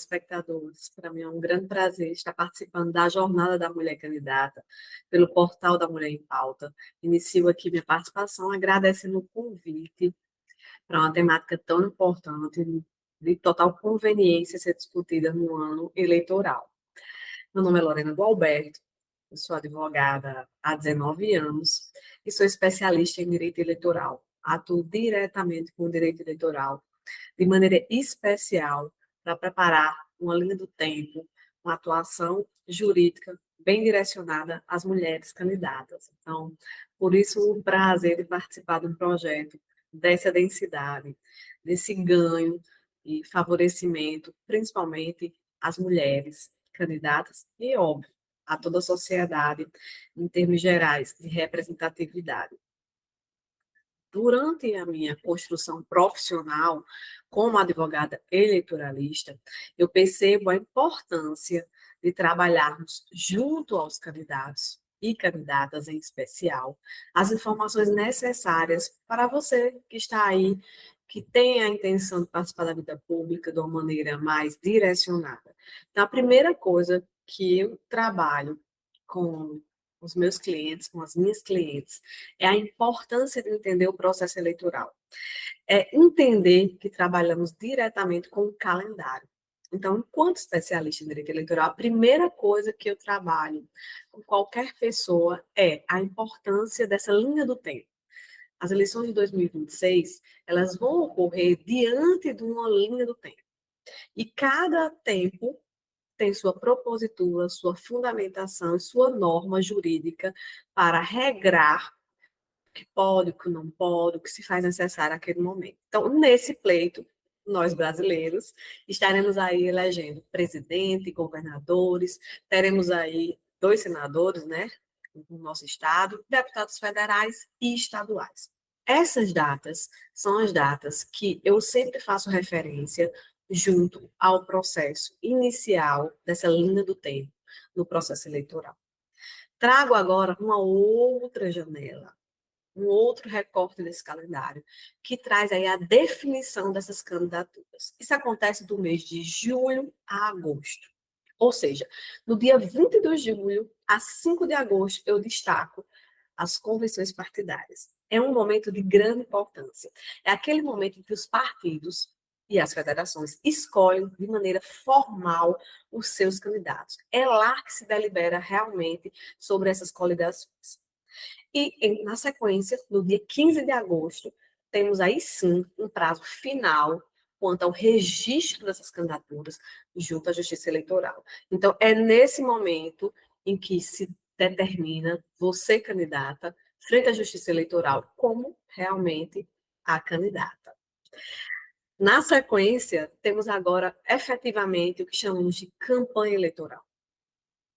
telespectadores. Para mim é um grande prazer estar participando da Jornada da Mulher Candidata pelo portal da Mulher em Pauta. Inicio aqui minha participação agradecendo o convite para uma temática tão importante, de total conveniência ser discutida no ano eleitoral. Meu nome é Lorena Gualberto, eu sou advogada há 19 anos e sou especialista em direito eleitoral. Atuo diretamente com o direito eleitoral de maneira especial para preparar uma linha do tempo, uma atuação jurídica bem direcionada às mulheres candidatas. Então, por isso o prazer de participar de um projeto dessa densidade, desse ganho e favorecimento, principalmente às mulheres candidatas e, óbvio, a toda a sociedade em termos gerais de representatividade. Durante a minha construção profissional como advogada eleitoralista, eu percebo a importância de trabalharmos junto aos candidatos e candidatas em especial, as informações necessárias para você que está aí, que tem a intenção de participar da vida pública de uma maneira mais direcionada. Então, a primeira coisa que eu trabalho com os meus clientes, com as minhas clientes, é a importância de entender o processo eleitoral. É entender que trabalhamos diretamente com o calendário. Então, enquanto especialista em direito eleitoral, a primeira coisa que eu trabalho com qualquer pessoa é a importância dessa linha do tempo. As eleições de 2026, elas vão ocorrer diante de uma linha do tempo. E cada tempo tem sua propositura, sua fundamentação, sua norma jurídica para regrar o que pode, o que não pode, o que se faz necessário naquele momento. Então, nesse pleito, nós brasileiros estaremos aí elegendo presidente, governadores, teremos aí 2 senadores, né, no nosso estado, deputados federais e estaduais. Essas datas são as datas que eu sempre faço referência junto ao processo inicial dessa linha do tempo no processo eleitoral. Trago agora uma outra janela, um outro recorte desse calendário, que traz aí a definição dessas candidaturas. Isso acontece do mês de julho a agosto. Ou seja, no dia 22 de julho a 5 de agosto, eu destaco as convenções partidárias. É um momento de grande importância. É aquele momento em que os partidos e as federações escolhem de maneira formal os seus candidatos. É lá que se delibera realmente sobre essas coligações. E, na sequência, no dia 15 de agosto, temos aí sim um prazo final quanto ao registro dessas candidaturas junto à Justiça Eleitoral. Então, é nesse momento em que se determina você, candidata, frente à Justiça Eleitoral, como realmente a candidata. Na sequência, temos agora efetivamente o que chamamos de campanha eleitoral.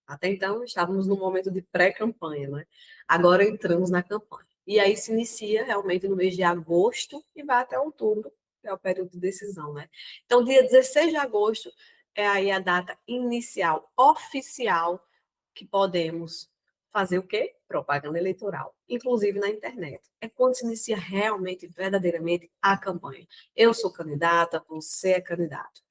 Até então, estávamos no momento de pré-campanha, né? Agora entramos na campanha. E aí se inicia realmente no mês de agosto e vai até outubro, que é o período de decisão, né? Então, dia 16 de agosto é aí a data inicial, oficial, que podemos fazer o quê? Propaganda eleitoral, inclusive na internet. É quando se inicia realmente, verdadeiramente, a campanha. Eu sou candidata, você é candidato.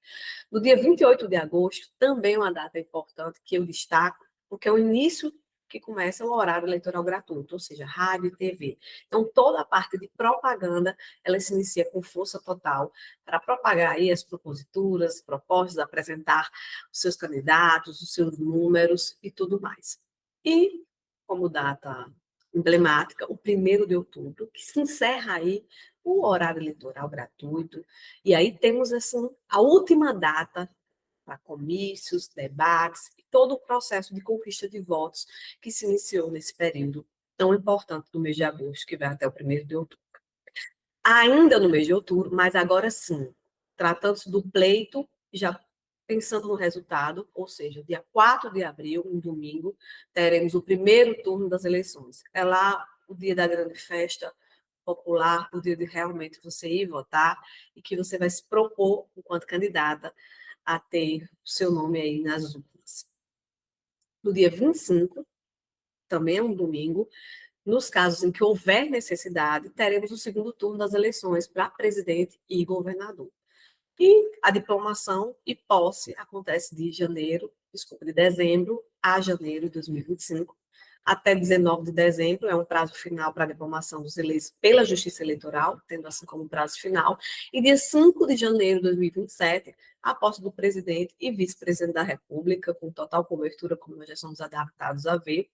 No dia 28 de agosto, também é uma data importante que eu destaco, porque é o início que começa o horário eleitoral gratuito, ou seja, rádio e TV. Então, toda a parte de propaganda, ela se inicia com força total para propagar aí as proposituras, propostas, apresentar os seus candidatos, os seus números e tudo mais. E, como data emblemática, o 1º de outubro, que se encerra aí o horário eleitoral gratuito, e aí temos assim, a última data para comícios, debates e todo o processo de conquista de votos que se iniciou nesse período tão importante do mês de agosto, que vai até o 1º de outubro. Ainda no mês de outubro, mas agora sim, tratando-se do pleito, já pensando no resultado, ou seja, dia 4 de abril, um domingo, teremos o primeiro turno das eleições. É lá o dia da grande festa popular, o dia de realmente você ir votar e que você vai se propor, enquanto candidata, a ter o seu nome aí nas urnas. No dia 25, também é um domingo, nos casos em que houver necessidade, teremos o segundo turno das eleições para presidente e governador. E a diplomação e posse acontece de dezembro a janeiro de 2025, até 19 de dezembro, é um prazo final para a diplomação dos eleitos pela Justiça Eleitoral, tendo assim como prazo final, e dia 5 de janeiro de 2027, a posse do presidente e vice-presidente da República, com total cobertura, como nós já somos adaptados a ver,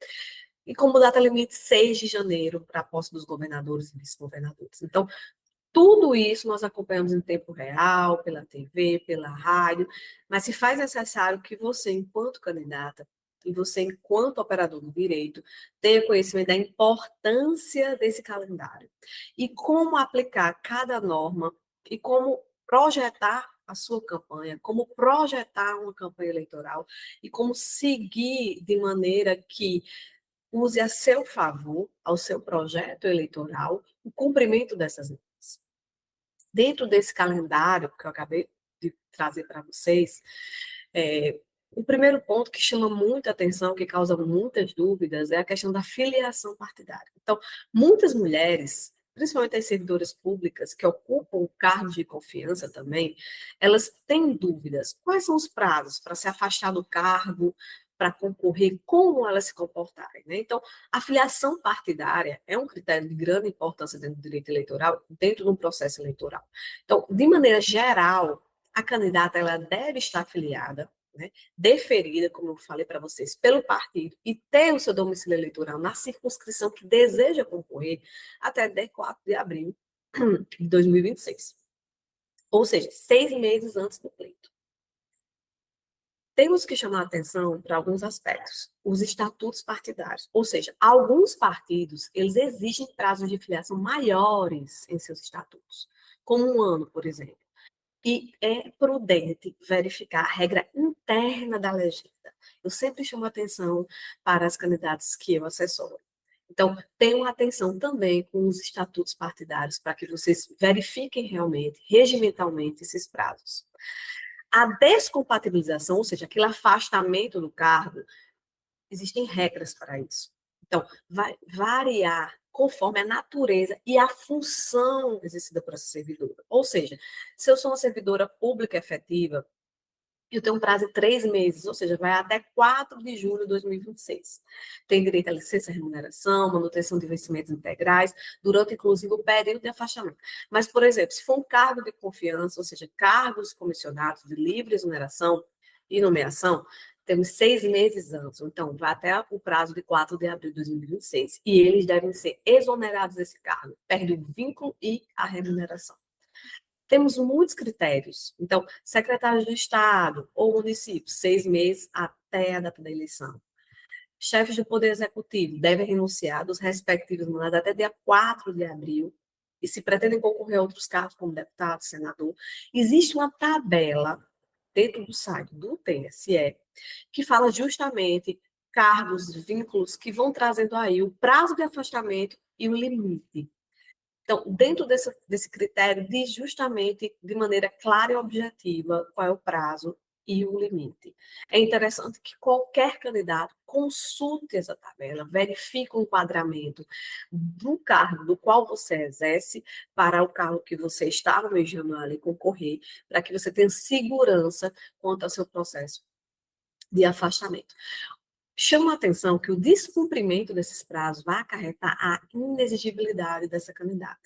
e como data limite 6 de janeiro para a posse dos governadores e vice-governadores. Então, tudo isso nós acompanhamos em tempo real, pela TV, pela rádio, mas se faz necessário que você, enquanto candidata, e você, enquanto operador do direito, tenha conhecimento da importância desse calendário e como aplicar cada norma e como projetar a sua campanha, como projetar uma campanha eleitoral e como seguir de maneira que use a seu favor, ao seu projeto eleitoral, o cumprimento dessas normas. Dentro desse calendário que eu acabei de trazer para vocês, o primeiro ponto que chama muita atenção, que causa muitas dúvidas, é a questão da filiação partidária. Então, muitas mulheres, principalmente as servidoras públicas, que ocupam cargos de confiança também, elas têm dúvidas. Quais são os prazos para se afastar do cargo, para concorrer, como elas se comportarem, né? Então, a filiação partidária é um critério de grande importância dentro do direito eleitoral, dentro de um processo eleitoral. Então, de maneira geral, a candidata ela deve estar afiliada, né, deferida, como eu falei para vocês, pelo partido e ter o seu domicílio eleitoral na circunscrição que deseja concorrer até dia 4 de abril de 2026. Ou seja, 6 meses antes do pleito. Temos que chamar a atenção para alguns aspectos. Os estatutos partidários, ou seja, alguns partidos, eles exigem prazos de filiação maiores em seus estatutos, como 1 ano, por exemplo. E é prudente verificar a regra interna da legenda. Eu sempre chamo atenção para as candidatas que eu assessoro. Então, tenham atenção também com os estatutos partidários, para que vocês verifiquem realmente, regimentalmente, esses prazos. A descompatibilização, ou seja, aquele afastamento do cargo, existem regras para isso. Então, vai variar conforme a natureza e a função exercida por essa servidora. Ou seja, se eu sou uma servidora pública efetiva, eu tenho um prazo de 3 meses, ou seja, vai até 4 de julho de 2026. Tem direito a licença, remuneração, manutenção de vencimentos integrais, durante, inclusive, o período de afastamento. Mas, por exemplo, se for um cargo de confiança, ou seja, cargos comissionados de livre exoneração e nomeação, temos 6 meses antes, então vai até o prazo de 4 de abril de 2026. E eles devem ser exonerados desse cargo, perde o vínculo e a remuneração. Temos muitos critérios. Então, secretário de Estado ou município, 6 meses até a data da eleição. Chefes do Poder Executivo devem renunciar dos respectivos mandatos até dia 4 de abril. E se pretendem concorrer a outros cargos, como deputado, senador, existe uma tabela dentro do site do TSE que fala justamente cargos, vínculos que vão trazendo aí o prazo de afastamento e o limite. Então, dentro desse critério, diz justamente de maneira clara e objetiva qual é o prazo e o limite. É interessante que qualquer candidato consulte essa tabela, verifique o enquadramento do cargo do qual você exerce para o cargo que você está almejando ali concorrer, para que você tenha segurança quanto ao seu processo de afastamento. Chama a atenção que o descumprimento desses prazos vai acarretar a inexigibilidade dessa candidata.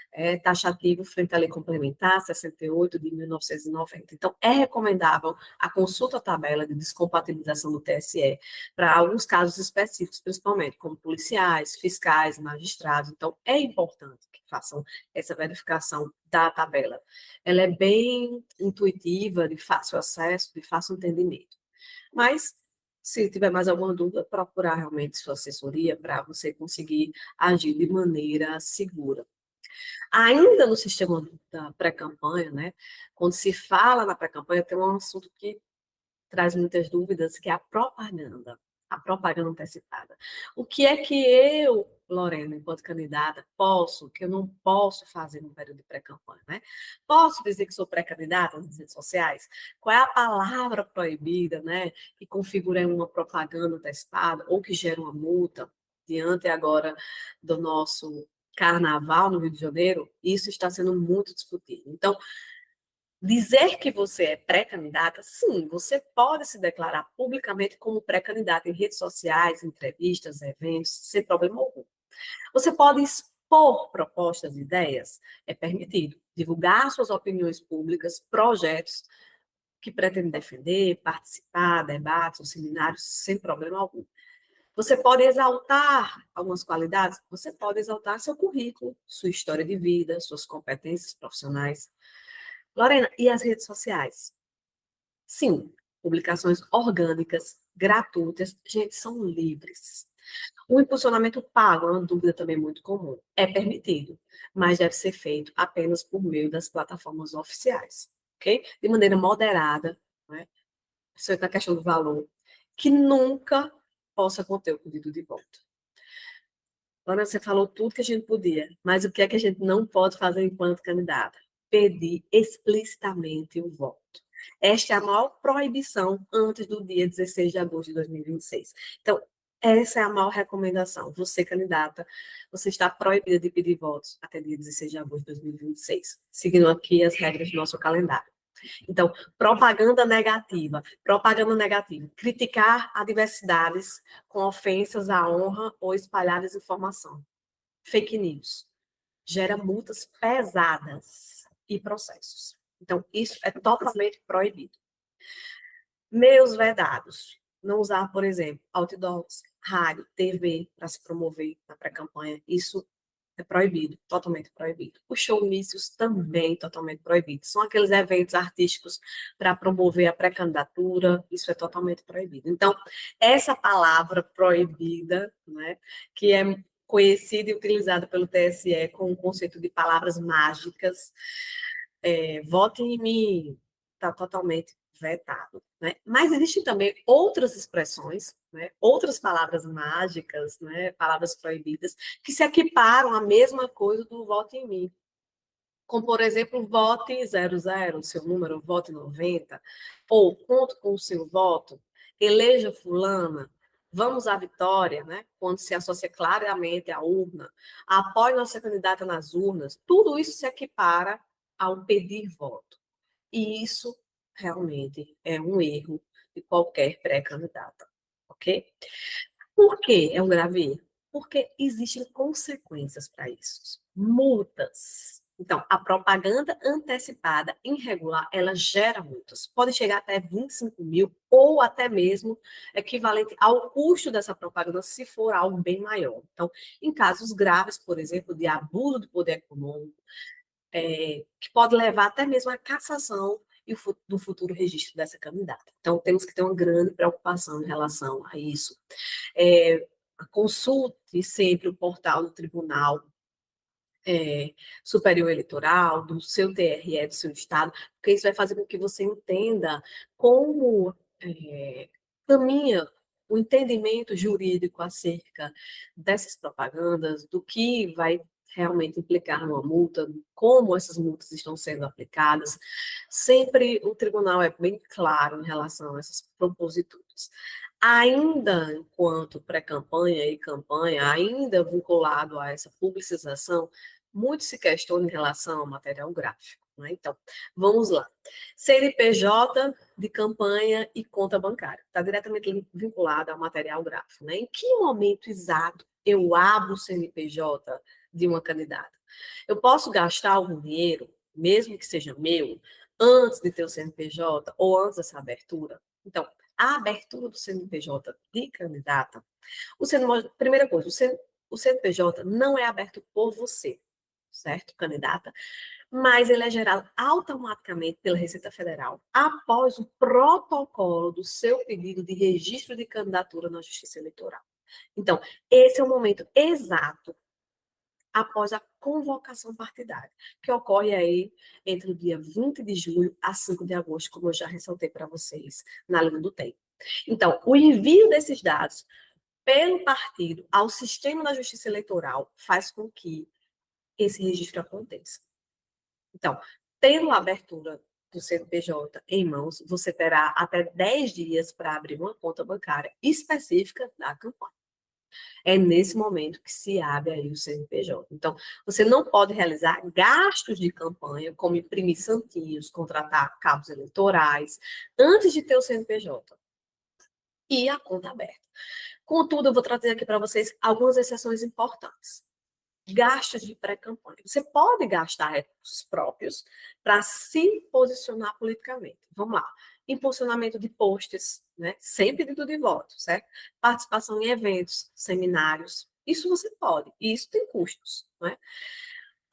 É taxativo frente à Lei Complementar 68 de 1990. Então, é recomendável a consulta à tabela de descompatibilização do TSE para alguns casos específicos, principalmente como policiais, fiscais, magistrados. Então, é importante que façam essa verificação da tabela. Ela é bem intuitiva, de fácil acesso, de fácil entendimento. Mas, se tiver mais alguma dúvida, procurar realmente sua assessoria para você conseguir agir de maneira segura. Ainda no sistema da pré-campanha, né, quando se fala na pré-campanha, tem um assunto que traz muitas dúvidas, que é a propaganda antecipada. O que é que eu, Lorena, enquanto candidata, que eu não posso fazer no período de pré-campanha, né? Posso dizer que sou pré-candidata nas redes sociais? Qual é a palavra proibida, né, que configura uma propaganda antecipada ou que gera uma multa? Diante agora do nosso carnaval no Rio de Janeiro, isso está sendo muito discutido. Então, Dizer que você é pré-candidata, sim, você pode se declarar publicamente como pré-candidata em redes sociais, entrevistas, eventos, sem problema algum. Você pode expor propostas e ideias, é permitido. Divulgar suas opiniões públicas, projetos que pretende defender, participar, debates ou seminários, sem problema algum. Você pode exaltar algumas qualidades? Você pode exaltar seu currículo, sua história de vida, suas competências profissionais. Lorena, e as redes sociais? Sim, publicações orgânicas, gratuitas, gente, são livres. O impulsionamento pago é uma dúvida também muito comum. É permitido, mas deve ser feito apenas por meio das plataformas oficiais, ok? De maneira moderada, né? Isso é a questão do valor, que nunca possa conter o pedido de voto. Ana, você falou tudo que a gente podia, mas o que é que a gente não pode fazer enquanto candidata? Pedir explicitamente o voto. Esta é a maior proibição antes do dia 16 de agosto de 2026. Então, essa é a maior recomendação. Você, candidata, você está proibida de pedir votos até dia 16 de agosto de 2026, seguindo aqui as regras do nosso calendário. Então, propaganda negativa. Propaganda negativa. Criticar adversidades com ofensas à honra ou espalhar desinformação. Fake news. Gera multas pesadas e processos. Então, isso é totalmente proibido. Meios vedados. Não usar, por exemplo, outdoors, rádio, TV para se promover na pré-campanha. Isso é proibido, totalmente proibido. Os showmícios também totalmente proibidos. São aqueles eventos artísticos para promover a pré-candidatura, isso é totalmente proibido. Então, essa palavra proibida, né, que é conhecida e utilizada pelo TSE com o conceito de palavras mágicas, vote em mim, está totalmente vetado. Né? Mas existem também outras expressões, né? Outras palavras mágicas, né? Palavras proibidas, que se equiparam à mesma coisa do vote em mim. Como, por exemplo, vote 00, seu número, vote 90, ou conto com o seu voto, eleja fulana, vamos à vitória, né? Quando se associa claramente à urna, apoie nossa candidata nas urnas, tudo isso se equipara ao pedir voto. E isso realmente é um erro de qualquer pré-candidata, ok? Por que é um grave erro? Porque existem consequências para isso. Multas. Então, a propaganda antecipada irregular, ela gera multas. Pode chegar até 25 mil ou até mesmo equivalente ao custo dessa propaganda, se for algo bem maior. Então, em casos graves, por exemplo, de abuso do poder econômico, que pode levar até mesmo à cassação do futuro registro dessa candidata. Então, temos que ter uma grande preocupação em relação a isso. Consulte sempre o portal do Tribunal Superior Eleitoral, do seu TRE, do seu estado, porque isso vai fazer com que você entenda como caminha o entendimento jurídico acerca dessas propagandas, do que vai realmente implicar numa multa, como essas multas estão sendo aplicadas. Sempre o tribunal é bem claro em relação a essas proposituras. Ainda enquanto pré-campanha e campanha, ainda vinculado a essa publicização, muito se questiona em relação ao material gráfico. Né? Então, vamos lá. CNPJ de campanha e conta bancária. Está diretamente vinculado ao material gráfico. Né? Em que momento exato eu abro o CNPJ de uma candidata? Eu posso gastar algum dinheiro, mesmo que seja meu, antes de ter o CNPJ ou antes dessa abertura? Então, a abertura do CNPJ de candidata, primeira coisa, o CNPJ não é aberto por você, certo, candidata? Mas ele é gerado automaticamente pela Receita Federal após o protocolo do seu pedido de registro de candidatura na Justiça Eleitoral. Então, esse é o momento exato após a convocação partidária, que ocorre aí entre o dia 20 de julho a 5 de agosto, como eu já ressaltei para vocês na linha do tempo. Então, o envio desses dados pelo partido ao sistema da Justiça Eleitoral faz com que esse registro aconteça. Então, tendo a abertura do CNPJ em mãos, você terá até 10 dias para abrir uma conta bancária específica da campanha. É nesse momento que se abre aí o CNPJ. Então, você não pode realizar gastos de campanha, como imprimir santinhos, contratar cabos eleitorais, antes de ter o CNPJ e a conta aberta. Contudo, eu vou trazer aqui para vocês algumas exceções importantes. Gastos de pré-campanha. Você pode gastar recursos próprios para se posicionar politicamente. Vamos lá. Impulsionamento de posts, né? Sem pedido de voto, certo? Participação em eventos, seminários. Isso você pode. E isso tem custos, né?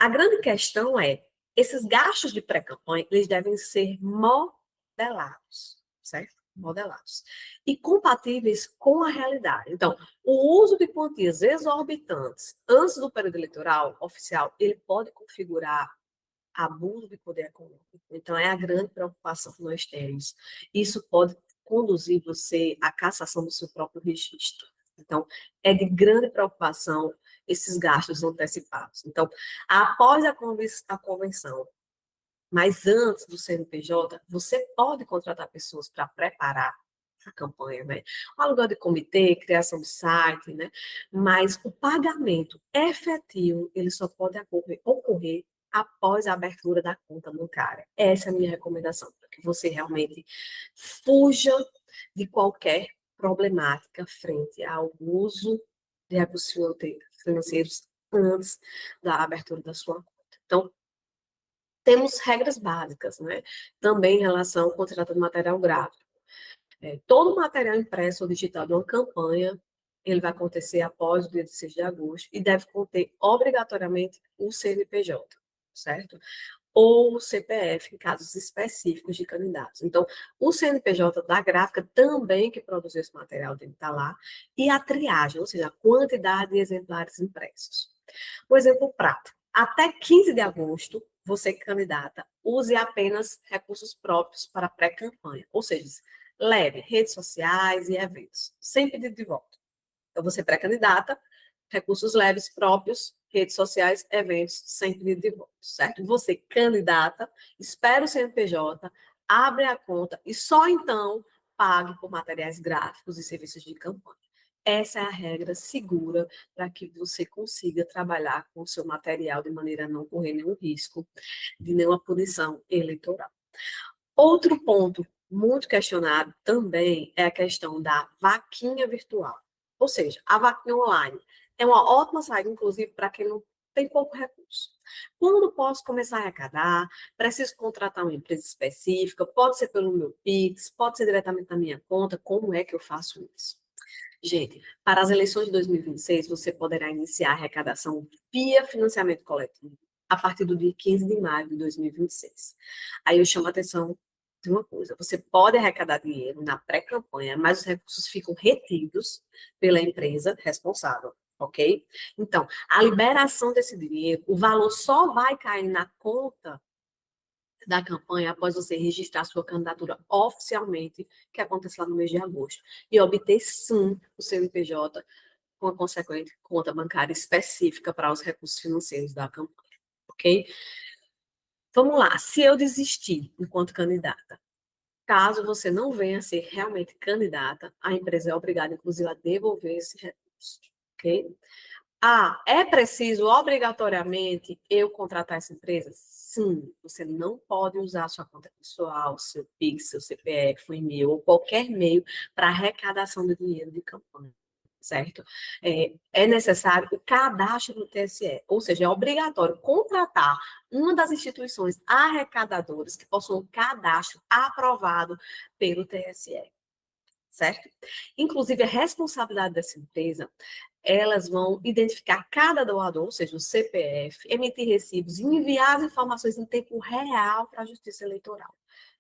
A grande questão é, esses gastos de pré-campanha, eles devem ser modelados, certo? Modelados. E compatíveis com a realidade. Então, o uso de quantias exorbitantes antes do período eleitoral oficial, ele pode configurar abuso de poder econômico. Então, é a grande preocupação que nós temos. Isso pode conduzir você à cassação do seu próprio registro. Então, é de grande preocupação esses gastos antecipados. Então, após a convenção, mas antes do CNPJ, você pode contratar pessoas para preparar a campanha, né? O aluguel de comitê, criação de site, né? Mas o pagamento efetivo, ele só pode ocorrer após a abertura da conta bancária. Essa é a minha recomendação, para que você realmente fuja de qualquer problemática frente ao uso de recursos financeiros antes da abertura da sua conta. Então, temos regras básicas, né? Também em relação ao contrato de material gráfico. Todo material impresso ou digital de uma campanha, ele vai acontecer após o dia 16 de agosto e deve conter obrigatoriamente o CNPJ, certo? Ou o CPF, em casos específicos de candidatos. Então, o CNPJ da gráfica também que produziu esse material tem que estar lá, e a triagem, ou seja, a quantidade de exemplares impressos. O exemplo prático. Até 15 de agosto, você, candidata, use apenas recursos próprios para pré-campanha, ou seja, leve redes sociais e eventos, sem pedido de voto. Então, você pré-candidata, recursos leves próprios, redes sociais, eventos, sem pedido de voto, certo? Você, candidata, espera o CNPJ, abre a conta e só então pague por materiais gráficos e serviços de campanha. Essa é a regra segura para que você consiga trabalhar com o seu material de maneira a não correr nenhum risco de nenhuma punição eleitoral. Outro ponto muito questionado também é a questão da vaquinha virtual. Ou seja, a vaquinha online é uma ótima saída, inclusive, para quem não tem pouco recurso. Quando posso começar a arrecadar? Preciso contratar uma empresa específica? Pode ser pelo meu Pix? Pode ser diretamente na minha conta? Como é que eu faço isso? Gente, para as eleições de 2026, você poderá iniciar a arrecadação via financiamento coletivo a partir do dia 15 de maio de 2026. Aí eu chamo a atenção de uma coisa: você pode arrecadar dinheiro na pré-campanha, mas os recursos ficam retidos pela empresa responsável, ok? Então, a liberação desse dinheiro, o valor só vai cair na conta da campanha após você registrar sua candidatura oficialmente, que acontece lá no mês de agosto, e obter, sim, o CNPJ com a consequente conta bancária específica para os recursos financeiros da campanha, ok? Vamos lá, se eu desistir enquanto candidata, caso você não venha a ser realmente candidata, a empresa é obrigada, inclusive, a devolver esse recurso, ok? Ah, é preciso obrigatoriamente eu contratar essa empresa? Sim, você não pode usar sua conta pessoal, seu Pix, seu CPF, o e-mail ou qualquer meio para arrecadação de dinheiro de campanha, certo? É necessário o cadastro no TSE, ou seja, é obrigatório contratar uma das instituições arrecadadoras que possuam cadastro aprovado pelo TSE, certo? Inclusive, a responsabilidade dessa empresa, elas vão identificar cada doador, ou seja, o CPF, emitir recibos e enviar as informações em tempo real para a Justiça Eleitoral.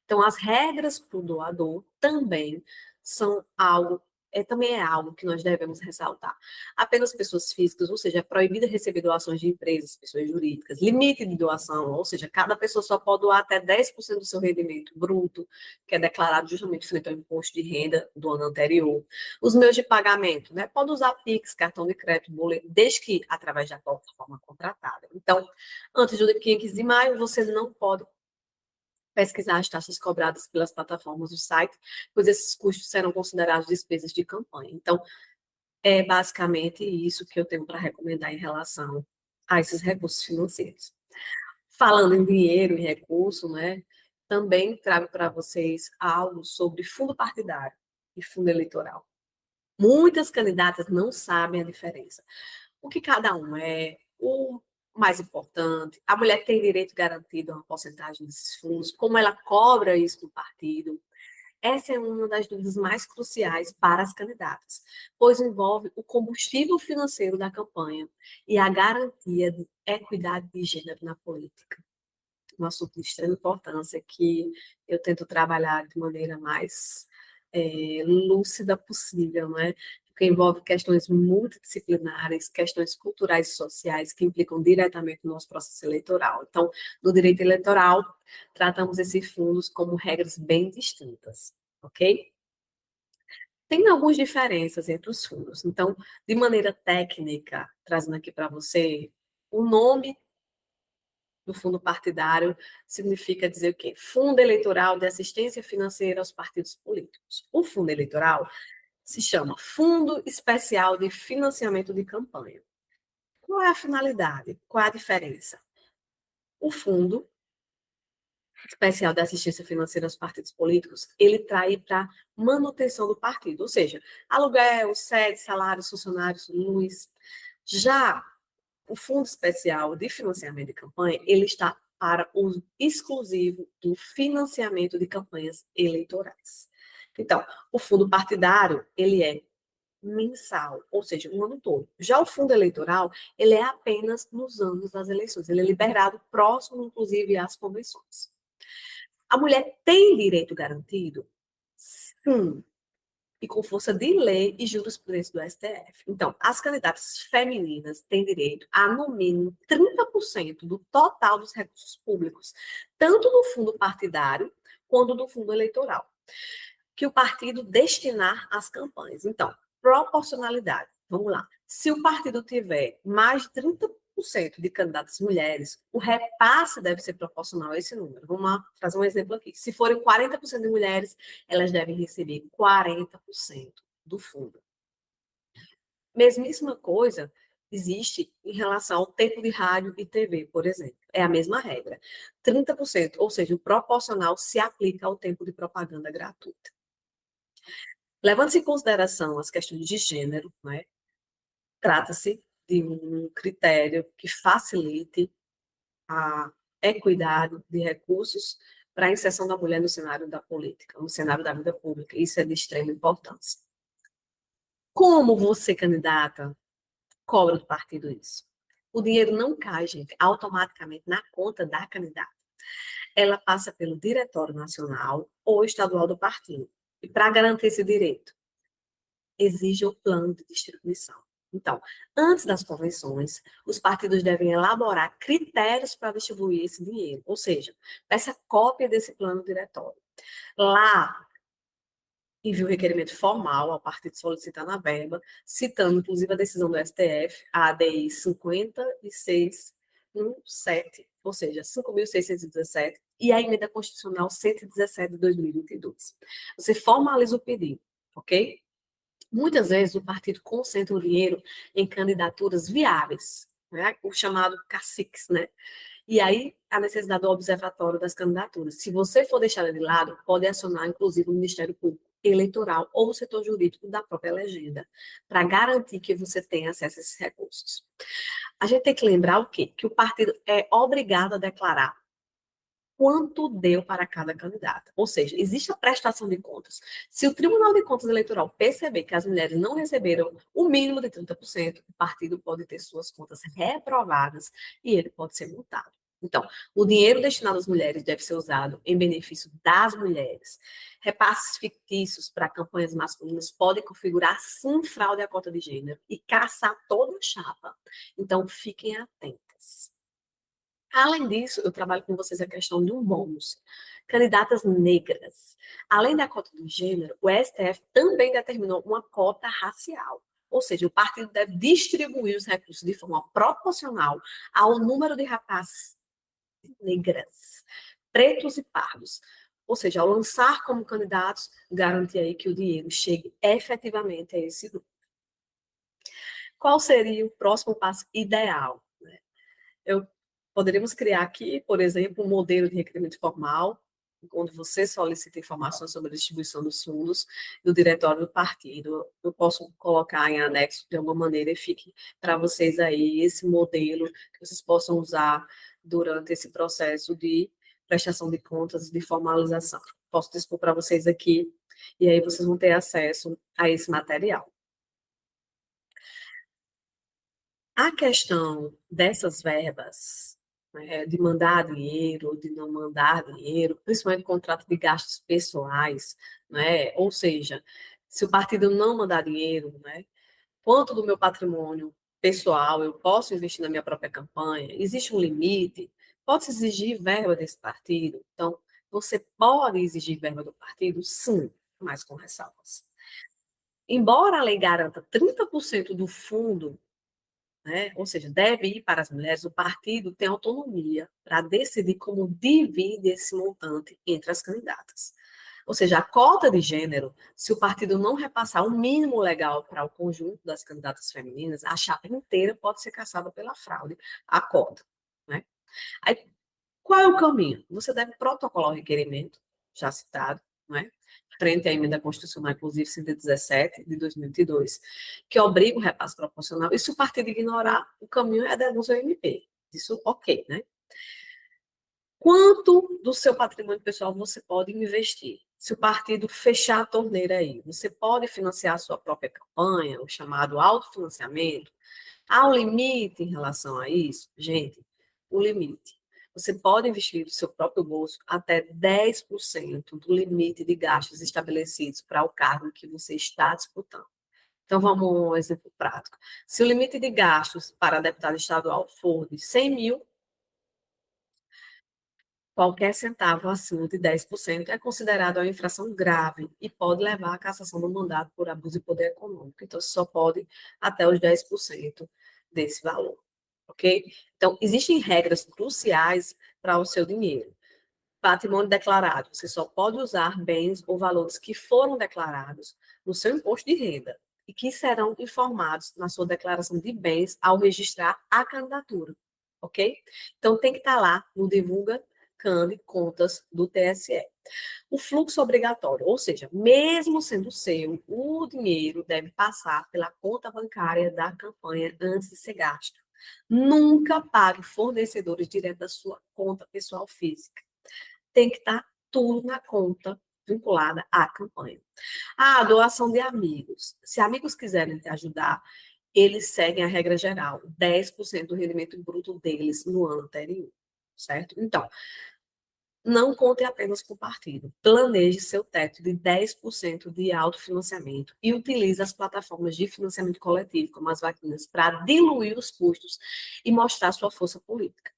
Então, as regras para o doador também são algo, também é algo que nós devemos ressaltar. Apenas pessoas físicas, ou seja, é proibido receber doações de empresas, pessoas jurídicas, limite de doação, ou seja, cada pessoa só pode doar até 10% do seu rendimento bruto, que é declarado justamente frente ao imposto de renda do ano anterior. Os meios de pagamento, né? Pode usar Pix, cartão de crédito, boleto, desde que através da plataforma contratada. Então, antes do dia 15 de maio, você não pode pesquisar as taxas cobradas pelas plataformas do site, pois esses custos serão considerados despesas de campanha. Então, É basicamente isso que eu tenho para recomendar em relação a esses recursos financeiros. Falando em dinheiro e recurso, né, também trago para vocês algo sobre fundo partidário e fundo eleitoral. Muitas candidatas não sabem a diferença. O que cada um é, o mais importante, a mulher tem direito garantido a uma porcentagem desses fundos, como ela cobra isso do partido. Essa é uma das dúvidas mais cruciais para as candidatas, pois envolve o combustível financeiro da campanha e a garantia de equidade de gênero na política. Um assunto de extrema importância que eu tento trabalhar de maneira mais lúcida possível, né? Porque envolve questões multidisciplinares, questões culturais e sociais que implicam diretamente no nosso processo eleitoral. Então, no direito eleitoral, tratamos esses fundos como regras bem distintas, ok? Tem algumas diferenças entre os fundos. Então, de maneira técnica, trazendo aqui para você, o nome do fundo partidário significa dizer o quê? Fundo Eleitoral de Assistência Financeira aos Partidos Políticos. O fundo eleitoral se chama Fundo Especial de Financiamento de Campanha. Qual é a finalidade? Qual é a diferença? O Fundo Especial de Assistência Financeira aos Partidos Políticos, ele trai para manutenção do partido, ou seja, aluguel, sede, salários, funcionários, luz. Já o Fundo Especial de Financiamento de Campanha, ele está para uso exclusivo do financiamento de campanhas eleitorais. Então, o fundo partidário, ele é mensal, ou seja, o ano todo. Já o fundo eleitoral, ele é apenas nos anos das eleições. Ele é liberado próximo, inclusive, às convenções. A mulher tem direito garantido? Sim, e com força de lei e jurisprudência do STF. Então, as candidatas femininas têm direito a, no mínimo, 30% do total dos recursos públicos, tanto do fundo partidário quanto do fundo eleitoral, que o partido destinar às campanhas. Então, proporcionalidade. Vamos lá. Se o partido tiver mais de 30% de candidatas mulheres, o repasse deve ser proporcional a esse número. Vamos lá, fazer um exemplo aqui. Se forem 40% de mulheres, elas devem receber 40% do fundo. Mesmíssima coisa existe em relação ao tempo de rádio e TV, por exemplo. É a mesma regra. 30%, ou seja, o proporcional se aplica ao tempo de propaganda gratuita. Levando-se em consideração as questões de gênero, né, trata-se de um critério que facilite a equidade de recursos para a inserção da mulher no cenário da política, no cenário da vida pública. Isso é de extrema importância. Como você, candidata, cobra do partido isso? O dinheiro não cai, gente, automaticamente na conta da candidata. Ela passa pelo Diretório Nacional ou Estadual do partido. E para garantir esse direito, exige o plano de distribuição. Então, antes das convenções, os partidos devem elaborar critérios para distribuir esse dinheiro, ou seja, essa cópia desse plano diretório. Lá, envia o requerimento formal ao partido solicitando a verba, citando, inclusive, a decisão do STF, a ADI 5617, ou seja, 5.617, e a emenda constitucional 117 de 2022. Você formaliza o pedido, ok? Muitas vezes o partido concentra o dinheiro em candidaturas viáveis, né? O chamado caciques, né? E aí a necessidade do observatório das candidaturas. Se você for deixada de lado, pode acionar, inclusive, o Ministério Público Eleitoral ou o setor jurídico da própria legenda, para garantir que você tenha acesso a esses recursos. A gente tem que lembrar o quê? Que o partido é obrigado a declarar quanto deu para cada candidata. Ou seja, existe a prestação de contas. Se o Tribunal de Contas Eleitoral perceber que as mulheres não receberam o mínimo de 30%, o partido pode ter suas contas reprovadas e ele pode ser multado. Então, o dinheiro destinado às mulheres deve ser usado em benefício das mulheres. Repasses fictícios para campanhas masculinas podem configurar, sim, fraude à cota de gênero e caçar toda a chapa. Então, fiquem atentas. Além disso, eu trabalho com vocês a questão de um bônus. Candidatas negras. Além da cota de gênero, o STF também determinou uma cota racial. Ou seja, o partido deve distribuir os recursos de forma proporcional ao número de rapazes negras, pretos e pardos. Ou seja, ao lançar como candidatos, garantir aí que o dinheiro chegue efetivamente a esse grupo. qual seria o próximo passo ideal? Né? Poderíamos criar aqui, por exemplo, um modelo de requerimento formal, onde você solicita informações sobre a distribuição dos fundos do diretório do partido. Eu posso colocar em anexo de alguma maneira e fique para vocês aí esse modelo que vocês possam usar durante esse processo de prestação de contas, de formalização. Posso dispor para vocês aqui, e aí vocês vão ter acesso a esse material. A questão dessas verbas, né, de mandar dinheiro, de não mandar dinheiro, principalmente contrato de gastos pessoais, né, ou seja, se o partido não mandar dinheiro, né, quanto do meu patrimônio pessoal eu posso investir na minha própria campanha? Existe um limite? Pode-se exigir verba desse partido? Então, você pode exigir verba do partido? Sim, mas com ressalvas. Embora a lei garanta 30% do fundo, né? Ou seja, deve ir para as mulheres, o partido tem autonomia para decidir como divide esse montante entre as candidatas. Ou seja, a cota de gênero, se o partido não repassar o mínimo legal para o conjunto das candidatas femininas, a chapa inteira pode ser cassada pela fraude, a cota. Né? Aí, qual é o caminho? Você deve protocolar o requerimento, já citado, né? Frente à emenda constitucional, inclusive 117 de 2022, que obriga o repasse proporcional, e se o partido ignorar, o caminho é a denúncia ao MP. Isso, ok, né? Quanto do seu patrimônio pessoal você pode investir? Se o partido fechar a torneira aí, você pode financiar a sua própria campanha, o chamado autofinanciamento. Há um limite em relação a isso? Gente, o limite. Você pode investir do seu próprio bolso até 10% do limite de gastos estabelecidos para o cargo que você está disputando. Então, vamos a um exemplo prático. Se o limite de gastos para deputado estadual for de 100 mil, qualquer centavo acima de 10% é considerado uma infração grave e pode levar à cassação do mandato por abuso de poder econômico. Então, só pode até os 10% desse valor, ok? Então, existem regras cruciais para o seu dinheiro. Patrimônio declarado, você só pode usar bens ou valores que foram declarados no seu imposto de renda e que serão informados na sua declaração de bens ao registrar a candidatura, ok? Então, tem que estar lá no Divulga CANDE Contas do TSE. O fluxo obrigatório, ou seja, mesmo sendo seu, o dinheiro deve passar pela conta bancária da campanha antes de ser gasto. Nunca pague fornecedores direto da sua conta pessoal física. Tem que estar tudo na conta vinculada à campanha. A doação de amigos. Se amigos quiserem te ajudar, eles seguem a regra geral, 10% do rendimento bruto deles no ano anterior, certo? Então, não conte apenas com o partido. Planeje seu teto de 10% de autofinanciamento e utilize as plataformas de financiamento coletivo, como as vaquinas, para diluir os custos e mostrar sua força política.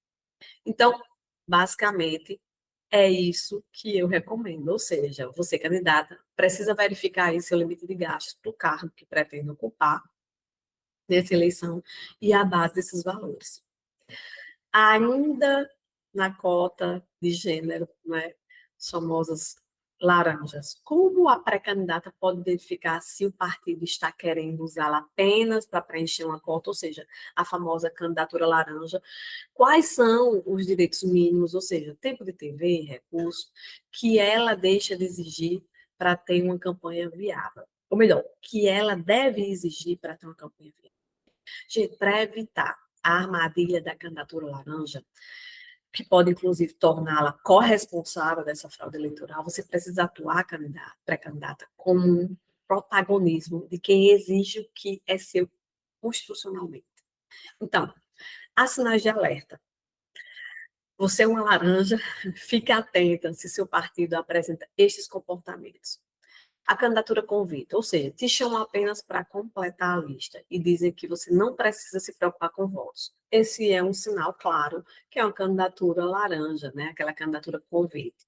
Então, basicamente, é isso que eu recomendo. Ou seja, você, candidata, precisa verificar aí seu limite de gastos para o cargo que pretende ocupar nessa eleição e a base desses valores. Ainda na cota de gênero, né, as famosas laranjas. Como a pré-candidata pode identificar se o partido está querendo usá-la apenas para preencher uma cota, ou seja, a famosa candidatura laranja? Quais são os direitos mínimos, ou seja, tempo de TV, recurso, que ela deixa de exigir para ter uma campanha viável? Ou melhor, que ela deve exigir para ter uma campanha viável? Gente, para evitar a armadilha da candidatura laranja, que pode, inclusive, torná-la corresponsável dessa fraude eleitoral, você precisa atuar, pré-candidata, como um protagonismo de quem exige o que é seu constitucionalmente. Então, há sinais de alerta. Você é uma laranja, fique atenta se seu partido apresenta estes comportamentos. A candidatura convite, ou seja, te chamam apenas para completar a lista e dizem que você não precisa se preocupar com votos. Esse é um sinal claro que é uma candidatura laranja, né? Aquela candidatura convite.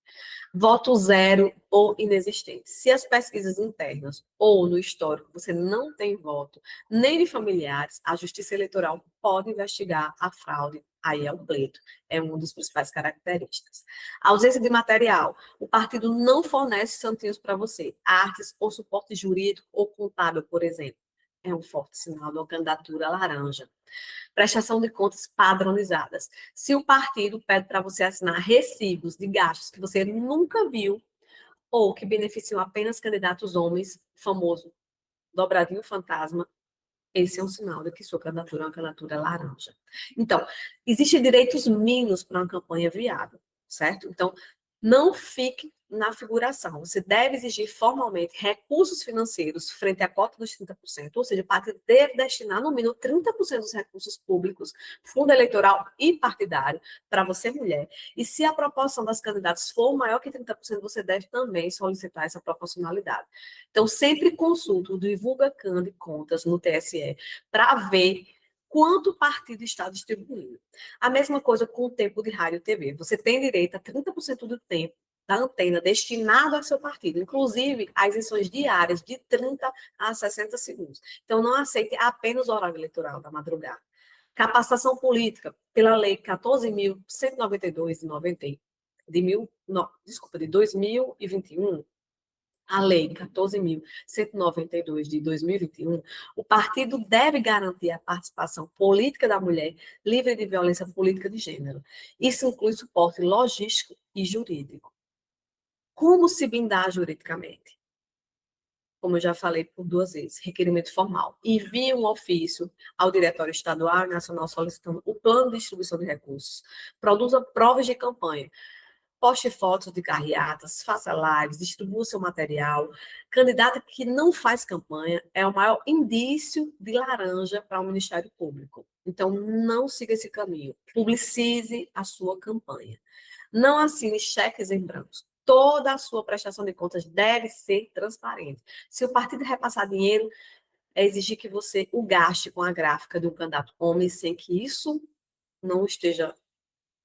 Voto zero ou inexistente. Se as pesquisas internas ou no histórico você não tem voto, nem de familiares, a Justiça Eleitoral pode investigar a fraude. Aí é o pleito, é uma das principais características. A ausência de material. O partido não fornece santinhos para você, artes ou suporte jurídico ou contábil, por exemplo. é um forte sinal de uma candidatura laranja. Prestação de contas padronizadas. Se o partido pede para você assinar recibos de gastos que você nunca viu ou que beneficiam apenas candidatos homens, famoso dobradinho fantasma, esse é um sinal de que sua candidatura é uma candidatura laranja. Então, existem direitos mínimos para uma campanha viável, certo? Então, não fique na figuração. Você deve exigir formalmente recursos financeiros frente à cota dos 30%, ou seja, o partido deve destinar no mínimo 30% dos recursos públicos, fundo eleitoral e partidário, para você, mulher. E se a proporção das candidatas for maior que 30%, você deve também solicitar essa proporcionalidade. Então, sempre consulte o Divulga Can de Contas no TSE para ver quanto o partido está distribuindo. A mesma coisa com o tempo de rádio e TV. Você tem direito a 30% do tempo da antena destinado ao seu partido, inclusive as isenções diárias de 30 a 60 segundos. Então, não aceite apenas o horário eleitoral da madrugada. Capacitação política, pela Lei 14.192 de 90, de 2021, a Lei 14.192 de 2021, o partido deve garantir a participação política da mulher livre de violência política de gênero. Isso inclui suporte logístico e jurídico. Como se blindar juridicamente? Como eu já falei por 2 vezes, requerimento formal. Envie um ofício ao Diretório Estadual e Nacional solicitando o plano de distribuição de recursos. Produza provas de campanha. Poste fotos de carreatas, faça lives, distribua seu material. Candidata que não faz campanha é o maior indício de laranja para o Ministério Público. Então, não siga esse caminho. Publicize a sua campanha. Não assine cheques em branco. Toda a sua prestação de contas deve ser transparente. Se o partido repassar dinheiro, é exigir que você o gaste com a gráfica de um candidato homem, sem que isso não esteja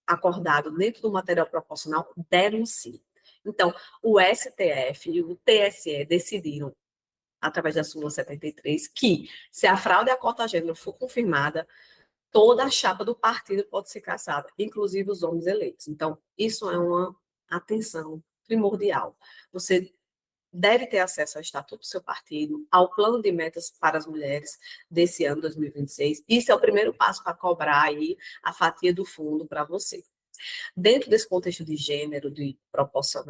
acordado dentro do material proporcional, denuncie. Então, o STF e o TSE decidiram, através da súmula 73, que se a fraude à cota gênero for confirmada, toda a chapa do partido pode ser cassada, inclusive os homens eleitos. Então, isso é uma atenção primordial. Você deve ter acesso ao estatuto do seu partido, ao plano de metas para as mulheres desse ano 2026. Isso é o primeiro passo para cobrar aí a fatia do fundo para você. Dentro desse contexto de gênero, de proporção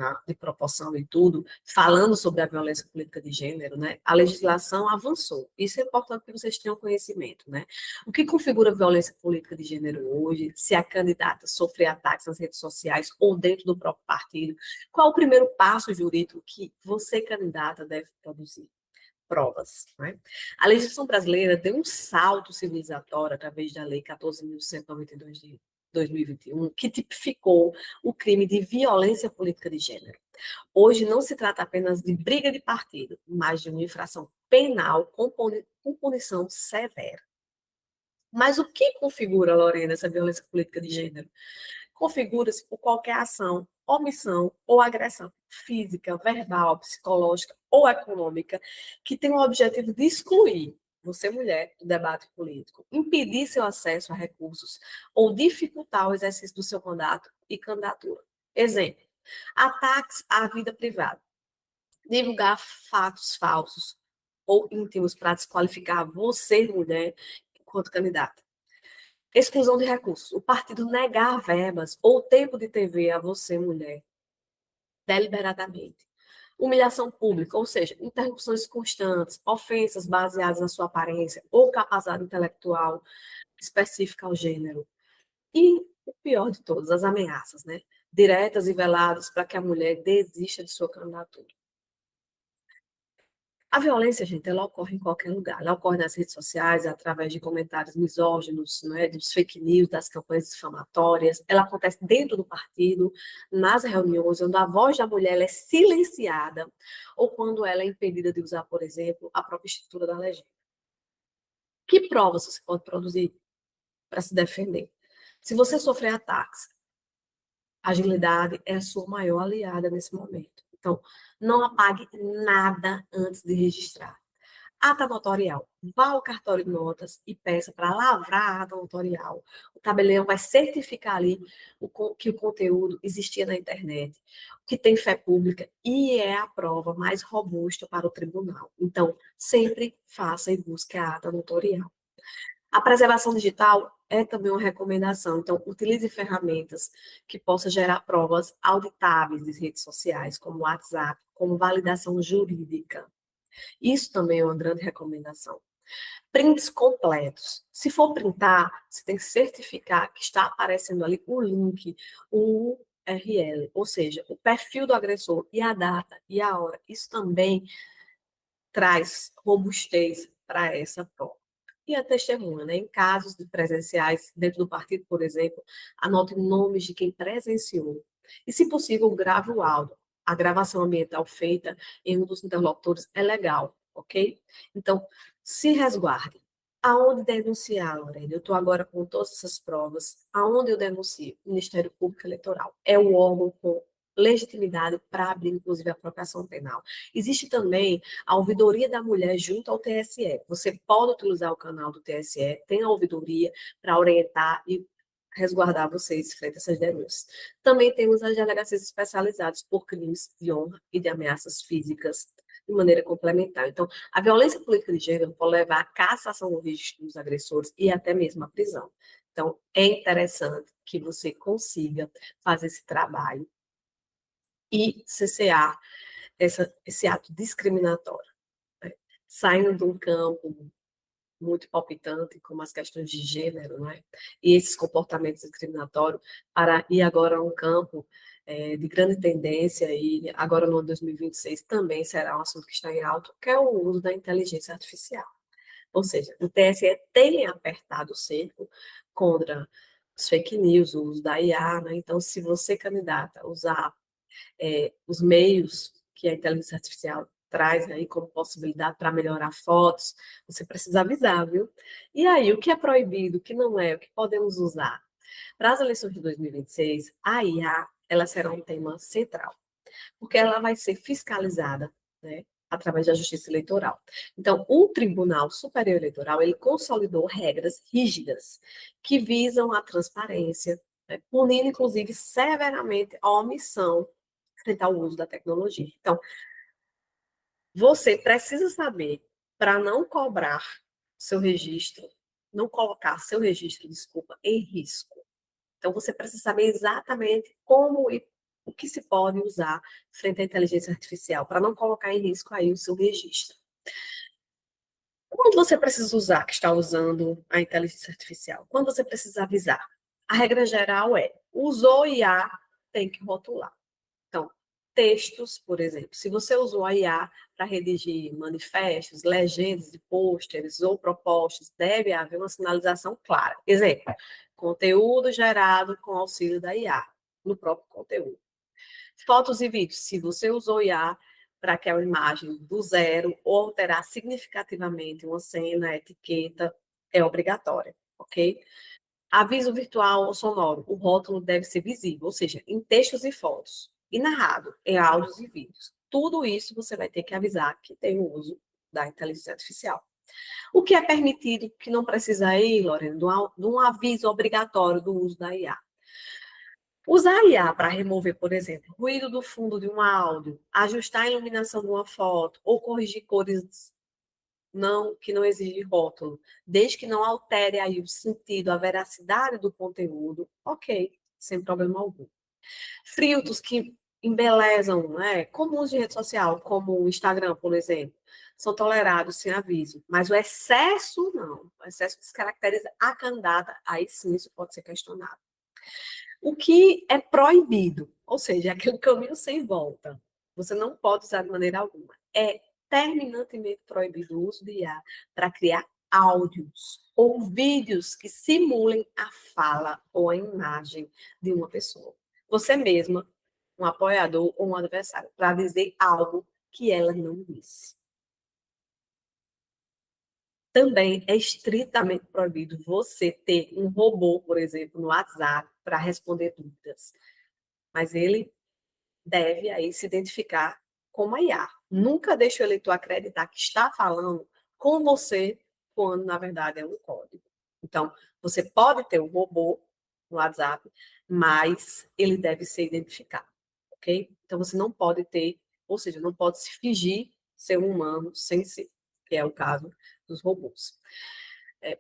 e tudo, falando sobre a violência política de gênero, né, a legislação avançou. Isso é importante que vocês tenham conhecimento, né? O que configura violência política de gênero hoje? Se a candidata sofrer ataques nas redes sociais ou dentro do próprio partido? Qual o primeiro passo jurídico que você, candidata, deve produzir? Provas. Né? A legislação brasileira deu um salto civilizatório através da Lei 14.192 de 2021, que tipificou o crime de violência política de gênero. Hoje não se trata apenas de briga de partido, mas de uma infração penal com punição severa. Mas o que configura, Lorena, essa violência política de gênero? Configura-se por qualquer ação, omissão ou agressão física, verbal, psicológica ou econômica que tem o objetivo de excluir você, mulher, do debate político, impedir seu acesso a recursos ou dificultar o exercício do seu mandato e candidatura. Exemplo, ataques à vida privada, divulgar fatos falsos ou íntimos para desqualificar você, mulher, enquanto candidata. Exclusão de recursos. O partido negar verbas ou tempo de TV a você, mulher, deliberadamente. Humilhação pública, ou seja, interrupções constantes, ofensas baseadas na sua aparência ou capacidade intelectual específica ao gênero. E o pior de todas, as ameaças, né? Diretas e veladas para que a mulher desista de sua candidatura. A violência, gente, ela ocorre em qualquer lugar. Ela ocorre nas redes sociais, através de comentários misóginos, né, dos fake news, das campanhas difamatórias. Ela acontece dentro do partido, nas reuniões, onde a voz da mulher ela é silenciada, ou quando ela é impedida de usar, por exemplo, a própria estrutura da legenda. Que provas você pode produzir para se defender? Se você sofrer ataques, a agilidade é a sua maior aliada nesse momento. Então, não apague nada antes de registrar. Ata notarial. Vá ao cartório de notas e peça para lavrar a ata notarial. O tabelião vai certificar ali que o conteúdo existia na internet, que tem fé pública e é a prova mais robusta para o tribunal. Então, sempre faça e busque a ata notarial. A preservação digital é também uma recomendação. Então, utilize ferramentas que possam gerar provas auditáveis de redes sociais, como o WhatsApp, como validação jurídica. Isso também é uma grande recomendação. Prints completos. Se for printar, você tem que certificar que está aparecendo ali o link, o URL, ou seja, o perfil do agressor e a data e a hora. Isso também traz robustez para essa prova. E a testemunha, né? Em casos de presenciais dentro do partido, por exemplo, anote nomes de quem presenciou. E, se possível, grave o áudio. A gravação ambiental feita em um dos interlocutores é legal, ok? Então, se resguarde. Aonde denunciar, Lorena? Eu estou agora com todas essas provas. Aonde eu denuncio? Ministério Público Eleitoral. É o órgão com legitimidade para abrir, inclusive, a própria ação penal. Existe também a ouvidoria da mulher junto ao TSE. Você pode utilizar o canal do TSE, tem a ouvidoria para orientar e resguardar vocês frente a essas denúncias. Também temos as delegacias especializadas por crimes de honra e de ameaças físicas de maneira complementar. Então, a violência política de gênero pode levar à cassação do registro dos agressores e até mesmo à prisão. Então, é interessante que você consiga fazer esse trabalho e cessear esse ato discriminatório, né? Saindo de um campo muito palpitante, como as questões de gênero, né? E esses comportamentos discriminatórios, para ir agora a um campo de grande tendência, e agora no ano 2026 também será um assunto que está em alto, que é o uso da inteligência artificial. Ou seja, o TSE tem apertado o cerco contra os fake news, o uso da IA, né? Então, se você, candidata, usar os meios que a inteligência artificial traz aí como possibilidade para melhorar fotos, você precisa avisar, viu? E aí, o que é proibido, o que não é, o que podemos usar? Para as eleições de 2026, a IA, ela será um tema central, porque ela vai ser fiscalizada, né, através da Justiça Eleitoral. Então, o Tribunal Superior Eleitoral, ele consolidou regras rígidas que visam a transparência, né, punindo, inclusive, severamente a omissão frente ao uso da tecnologia. Então, você precisa saber para não cobrar seu registro, não colocar seu registro, desculpa, em risco. Então, você precisa saber exatamente como e o que se pode usar frente à inteligência artificial, para não colocar em risco aí o seu registro. Quando você precisa usar, que está usando a inteligência artificial? Quando você precisa avisar? A regra geral é, usou IA, tem que rotular. Então, textos, por exemplo, se você usou a IA para redigir manifestos, legendas de pôsteres ou propostas, deve haver uma sinalização clara. Exemplo, conteúdo gerado com auxílio da IA, no próprio conteúdo. Fotos e vídeos, se você usou IA para aquela imagem do zero ou alterar significativamente uma cena, etiqueta, é obrigatória, ok? Aviso virtual ou sonoro. O rótulo deve ser visível, ou seja, em textos e fotos. E narrado, em áudios e vídeos. Tudo isso você vai ter que avisar que tem o uso da inteligência artificial. O que é permitido, que não precisa ir, Lorena, de um aviso obrigatório do uso da IA. Usar a IA para remover, por exemplo, ruído do fundo de um áudio, ajustar a iluminação de uma foto ou corrigir cores que não exige rótulo, desde que não altere aí o sentido, a veracidade do conteúdo, ok, sem problema algum. Filtros que embelezam, né, comuns de rede social, como o Instagram, por exemplo, são tolerados sem aviso, mas o excesso não. O excesso descaracteriza a candidata, aí sim isso pode ser questionado. O que é proibido, ou seja, é aquele caminho sem volta. Você não pode usar de maneira alguma. É terminantemente proibido o uso de IA para criar áudios ou vídeos que simulem a fala ou a imagem de uma pessoa. Você mesma, um apoiador ou um adversário, para dizer algo que ela não disse. Também é estritamente proibido você ter um robô, por exemplo, no WhatsApp, para responder dúvidas. Mas ele deve aí se identificar como a IA. Nunca deixe o eleitor acreditar que está falando com você, quando na verdade é um código. Então, você pode ter um robô no WhatsApp, mas ele deve ser identificado, ok? Então, você não pode ter, ou seja, não pode se fingir ser um humano sem ser, que é o caso dos robôs.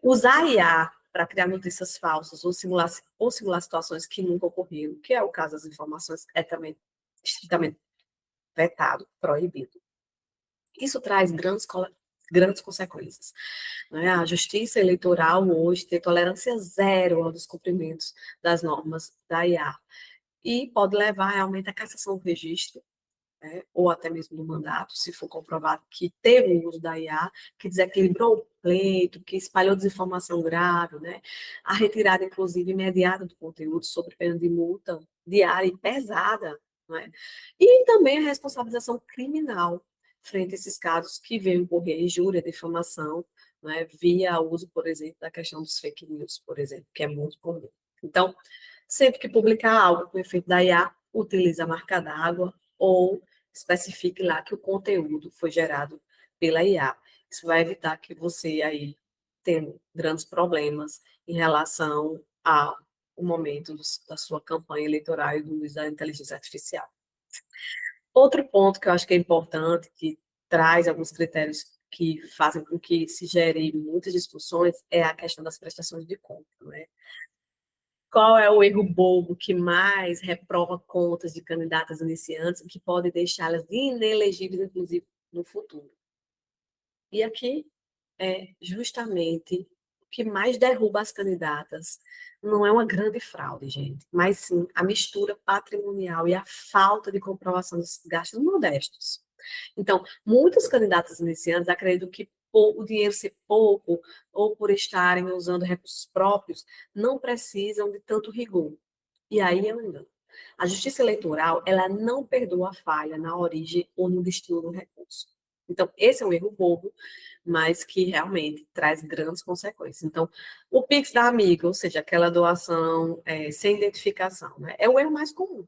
Usar IA para criar notícias falsas ou simular situações que nunca ocorreram, que é o caso das informações, é também estritamente vetado, proibido. Isso traz grandes consequências. Né? A justiça eleitoral hoje tem tolerância zero aos descumprimentos das normas da IA e pode levar realmente à cassação do registro, né? Ou até mesmo do mandato, se for comprovado que teve o uso da IA, que desequilibrou o pleito, que espalhou desinformação grave, né? A retirada, inclusive, imediata do conteúdo sob pena de multa diária e pesada, né? E também a responsabilização criminal frente a esses casos que vêm ocorrer injúria, difamação, né? Via uso, por exemplo, da questão dos fake news, por exemplo, que é muito comum. Então, sempre que publicar algo com efeito da IA, utilize a marca d'água ou especifique lá que o conteúdo foi gerado pela IA. Isso vai evitar que você aí tenha grandes problemas em relação ao momento da sua campanha eleitoral e do uso da inteligência artificial. Outro ponto que eu acho que é importante, que traz alguns critérios que fazem com que se gerem muitas discussões, é a questão das prestações de conta, né? Qual é o erro bobo que mais reprova contas de candidatas iniciantes, que pode deixá-las inelegíveis, inclusive, no futuro? E aqui é justamente o que mais derruba as candidatas. Não é uma grande fraude, gente, mas sim a mistura patrimonial e a falta de comprovação dos gastos modestos. Então, muitos candidatos iniciantes acreditam que por o dinheiro ser pouco ou por estarem usando recursos próprios, não precisam de tanto rigor. E aí é um engano. A justiça eleitoral, ela não perdoa a falha na origem ou no destino do recurso. Então, esse é um erro bobo, mas que realmente traz grandes consequências. Então, o Pix da amiga, ou seja, aquela doação sem identificação, né, é o erro mais comum.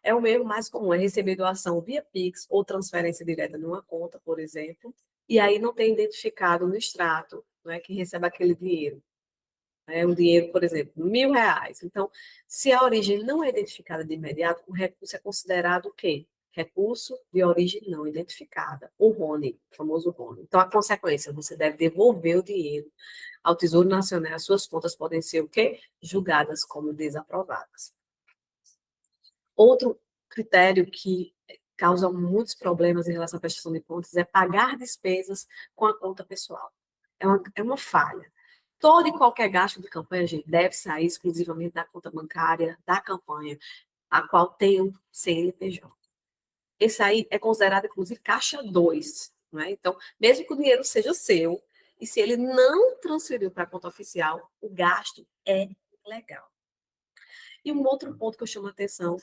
É o erro mais comum, é receber doação via Pix ou transferência direta numa conta, por exemplo, e aí não tem identificado no extrato, não é, que recebe aquele dinheiro. É um dinheiro, por exemplo, R$ 1.000. Então, se a origem não é identificada de imediato, o recurso é considerado o quê? Recurso de origem não identificada, o RONE, o famoso RONE. Então, a consequência, você deve devolver o dinheiro ao Tesouro Nacional, as suas contas podem ser o quê? Julgadas como desaprovadas. Outro critério que causa muitos problemas em relação à prestação de contas é pagar despesas com a conta pessoal. É uma falha. Todo e qualquer gasto de campanha, gente, deve sair exclusivamente da conta bancária da campanha, a qual tem um CNPJ. Esse aí é considerado, inclusive, caixa 2. Não é? Então, mesmo que o dinheiro seja seu, e se ele não transferiu para a conta oficial, o gasto é legal. E um outro ponto que eu chamo a atenção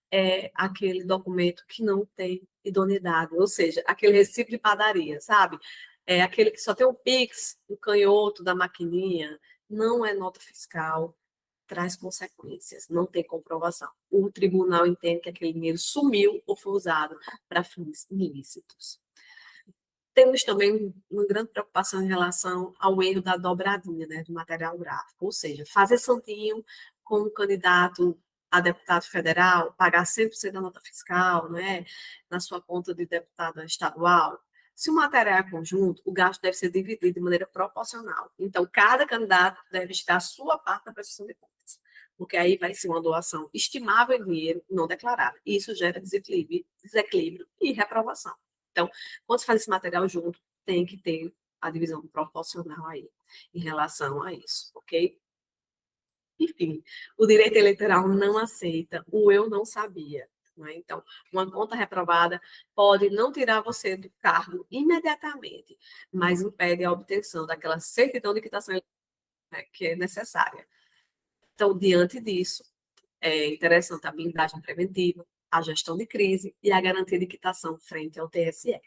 é aquele documento que não tem idoneidade, ou seja, aquele recibo de padaria, sabe? É aquele que só tem o Pix, o canhoto da maquininha, não é nota fiscal, traz consequências, não tem comprovação. O tribunal entende que aquele dinheiro sumiu ou foi usado para fins ilícitos. Temos também uma grande preocupação em relação ao erro da dobradinha, né, do material gráfico, ou seja, fazer santinho com o candidato a deputado federal, pagar 100% da nota fiscal, né, na sua conta de deputado estadual. Se o material é conjunto, o gasto deve ser dividido de maneira proporcional. Então, cada candidato deve estar a sua parte da prestação de contas, porque aí vai ser uma doação estimável em dinheiro não declarado. E isso gera desequilíbrio e reprovação. Então, quando se faz esse material junto, tem que ter a divisão proporcional aí, em relação a isso, ok? Enfim, o direito eleitoral não aceita o eu não sabia. Né? Então, uma conta reprovada pode não tirar você do cargo imediatamente, mas impede a obtenção daquela certidão de quitação, né, que é necessária. Então, diante disso, é interessante a blindagem preventiva, a gestão de crise e a garantia de quitação frente ao TSE.